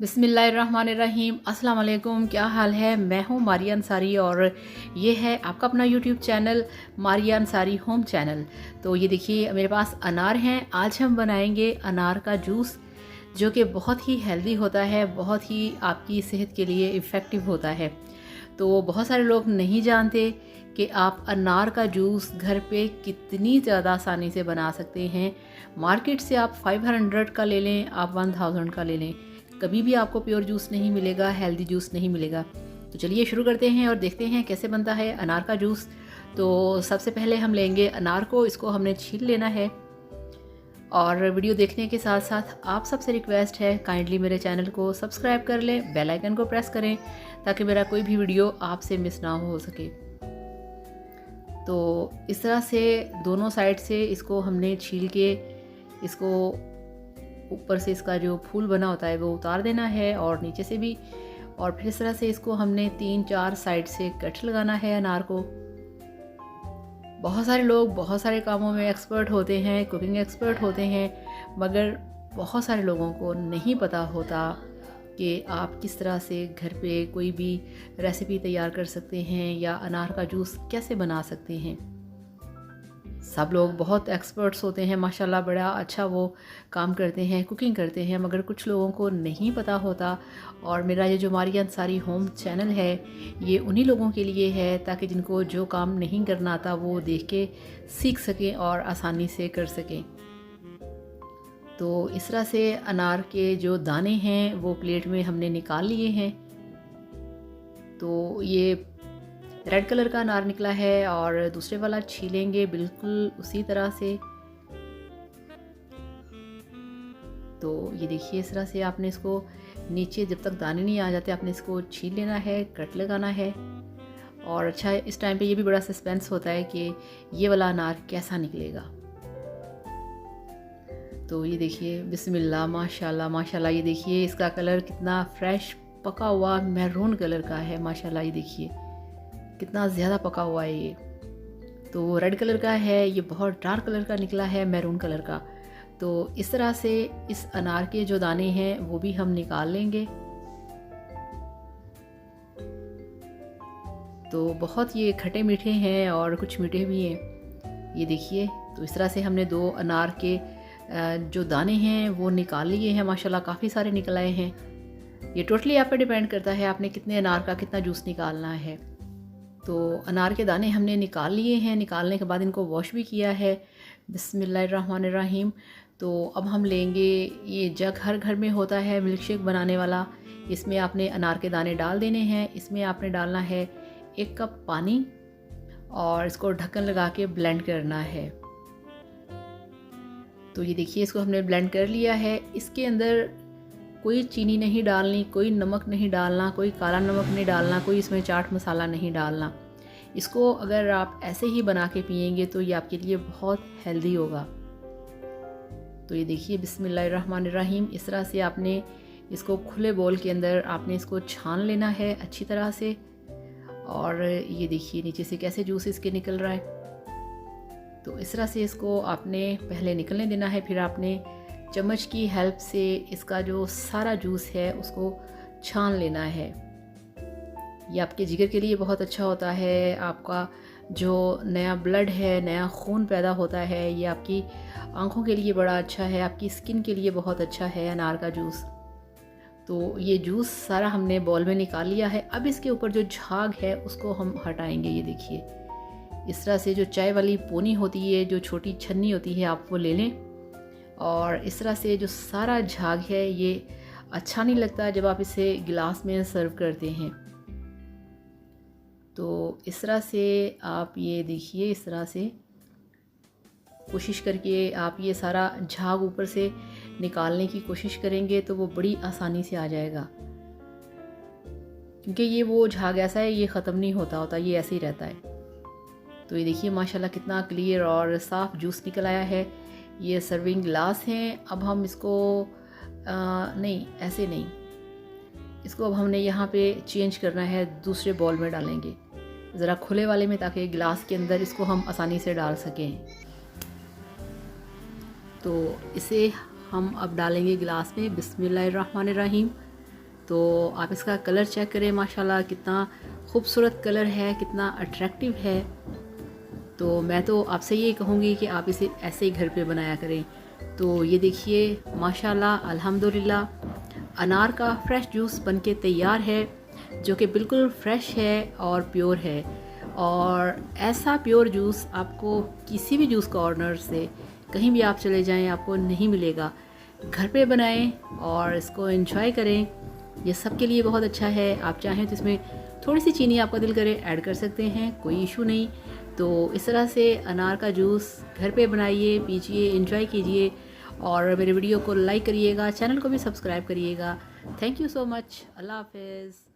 बिस्मिल्लाहिर्रहमानिर्रहीम। अस्सलाम वालेकुम। क्या हाल है? मैं हूँ मारिया अंसारी और ये है आपका अपना YouTube channel Maria Ansari home channel. तो ये देखिए मेरे पास अनार हैं। आज हम बनाएंगे अनार का जूस जो कि बहुत ही हेल्दी होता है, बहुत ही आपकी सेहत के लिए इफ़ेक्टिव होता है। तो बहुत सारे लोग नहीं जानते कि आप अनार का जूस घर पे कितनी ज़्यादा आसानी से बना सकते हैं। मार्केट से आप 500 का ले लें, आप 1000 का ले लें, कभी भी आपको प्योर जूस नहीं मिलेगा, हेल्दी जूस नहीं मिलेगा। तो चलिए शुरू करते हैं और देखते हैं कैसे बनता है अनार का जूस। तो सबसे पहले हम लेंगे अनार को, इसको हमने छील लेना है। और वीडियो देखने के साथ साथ आप सबसे रिक्वेस्ट है काइंडली मेरे चैनल को सब्सक्राइब कर लें, बेल आइकन को प्रेस करें ताकि मेरा कोई भी वीडियो आपसे मिस ना हो सके। तो इस तरह से दोनों साइड से इसको हमने छील के इसको ऊपर से इसका जो फूल बना होता है वो उतार देना है और नीचे से भी। और फिर इस तरह से इसको हमने 3-4 साइड से कट लगाना है अनार को। बहुत सारे लोग बहुत सारे कामों में एक्सपर्ट होते हैं, कुकिंग एक्सपर्ट होते हैं, मगर बहुत सारे लोगों को नहीं पता होता कि आप किस तरह से घर पे कोई भी रेसिपी तैयार कर सकते हैं या अनार का जूस कैसे बना सकते हैं। सब लोग बहुत एक्सपर्ट्स होते हैं माशाल्लाह, बड़ा अच्छा वो काम करते हैं, कुकिंग करते हैं, मगर कुछ लोगों को नहीं पता होता। और मेरा ये जो मारिया अंसारी होम चैनल है ये उन्हीं लोगों के लिए है ताकि जिनको जो काम नहीं करना आता वो देख के सीख सकें और आसानी से कर सकें। तो इस तरह से अनार के जो दाने हैं वो प्लेट में हमने निकाल लिए हैं। तो ये रेड कलर का अनार निकला है और दूसरे वाला छीलेंगे बिल्कुल उसी तरह से। तो ये देखिए इस तरह से आपने इसको नीचे जब तक दाने नहीं आ जाते आपने इसको छील लेना है, कट लगाना है। और अच्छा इस टाइम पे ये भी बड़ा सस्पेंस होता है कि ये वाला अनार कैसा निकलेगा। तो ये देखिए बिस्मिल्लाह, माशाल्लाह माशाल्लाह, ये देखिए इसका कलर कितना फ्रेश पका हुआ मैरून कलर का है माशाल्लाह। ये देखिए कितना ज़्यादा पका हुआ है ये। तो रेड कलर का है, ये बहुत डार्क कलर का निकला है, मैरून कलर का। तो इस तरह से इस अनार के जो दाने हैं वो भी हम निकाल लेंगे। तो बहुत ये खट्टे मीठे हैं और कुछ मीठे भी हैं। ये देखिए तो इस तरह से हमने 2 अनार के जो दाने हैं वो निकाल लिए हैं माशाल्लाह, काफ़ी सारे निकल आए हैं। ये टोटली आप पे डिपेंड करता है आपने कितने अनार का कितना जूस निकालना है। तो अनार के दाने हमने निकाल लिए हैं, निकालने के बाद इनको वॉश भी किया है। बिस्मिल्लाहिर्रहमानिर्रहीम। तो अब हम लेंगे ये जग हर घर में होता है मिल्क शेक बनाने वाला, इसमें आपने अनार के दाने डाल देने हैं। इसमें आपने डालना है 1 कप पानी और इसको ढक्कन लगा के ब्लेंड करना है। तो ये देखिए इसको हमने ब्लेंड कर लिया है। इसके अंदर कोई चीनी नहीं डालनी, कोई नमक नहीं डालना, कोई काला नमक नहीं डालना, कोई इसमें चाट मसाला नहीं डालना। इसको अगर आप ऐसे ही बना के पिएंगे तो ये आपके लिए बहुत हेल्दी होगा। तो ये देखिए बिस्मिल्लाहिर्रहमानिर्रहीम, इस तरह से आपने इसको खुले बोल के अंदर आपने इसको छान लेना है अच्छी तरह से। और ये देखिए नीचे से कैसे जूस इसके निकल रहा है। तो इस तरह से इसको आपने पहले निकलने देना है, फिर आपने चम्मच की हेल्प से इसका जो सारा जूस है उसको छान लेना है। ये आपके जिगर के लिए बहुत अच्छा होता है, आपका जो नया ब्लड है, नया खून पैदा होता है, ये आपकी आँखों के लिए बड़ा अच्छा है, आपकी स्किन के लिए बहुत अच्छा है अनार का जूस। तो ये जूस सारा हमने बॉल में निकाल लिया है। अब इसके ऊपर जो झाग है उसको हम हटाएंगे। ये देखिए इस तरह से जो चाय वाली पोनी होती है, जो छोटी छन्नी होती है, आप वो ले लें। और इस तरह से जो सारा झाग है ये अच्छा नहीं लगता जब आप इसे गिलास में सर्व करते हैं। तो इस तरह से आप ये देखिए इस तरह से कोशिश करके आप ये सारा झाग ऊपर से निकालने की कोशिश करेंगे तो वो बड़ी आसानी से आ जाएगा। क्योंकि ये वो झाग ऐसा है, ये ख़त्म नहीं होता, ये ऐसे ही रहता है। तो ये देखिए माशाल्लाह कितना क्लियर और साफ़ जूस निकल आया है। ये सर्विंग ग्लास हैं। अब हम इसको नहीं ऐसे नहीं, इसको अब हमने यहाँ पे चेंज करना है, दूसरे बॉल में डालेंगे ज़रा खुले वाले में ताकि गिलास के अंदर इसको हम आसानी से डाल सकें। तो इसे हम अब डालेंगे गिलास में। बिस्मिल्लाहिर्रहमानिर्रहीम। तो आप इसका कलर चेक करें, माशाल्लाह कितना खूबसूरत कलर है, कितना अट्रैक्टिव है। तो मैं तो आपसे ये कहूँगी कि आप इसे ऐसे ही घर पे बनाया करें। तो ये देखिए माशाल्लाह अल्हम्दुलिल्लाह अनार का फ़्रेश जूस बनके तैयार है, जो कि बिल्कुल फ़्रेश है और प्योर है। और ऐसा प्योर जूस आपको किसी भी जूस कॉर्नर से कहीं भी आप चले जाएं आपको नहीं मिलेगा। घर पे बनाएं और इसको एंजॉय करें, ये सब के लिए बहुत अच्छा है। आप चाहें तो इसमें थोड़ी सी चीनी आपका दिल करे ऐड कर सकते हैं, कोई इशू नहीं। तो इस तरह से अनार का जूस घर पे बनाइए, पीजिए, एंजॉय कीजिए और मेरे वीडियो को लाइक करिएगा, चैनल को भी सब्सक्राइब करिएगा। Thank you so much. अल्लाह हाफ़िज़।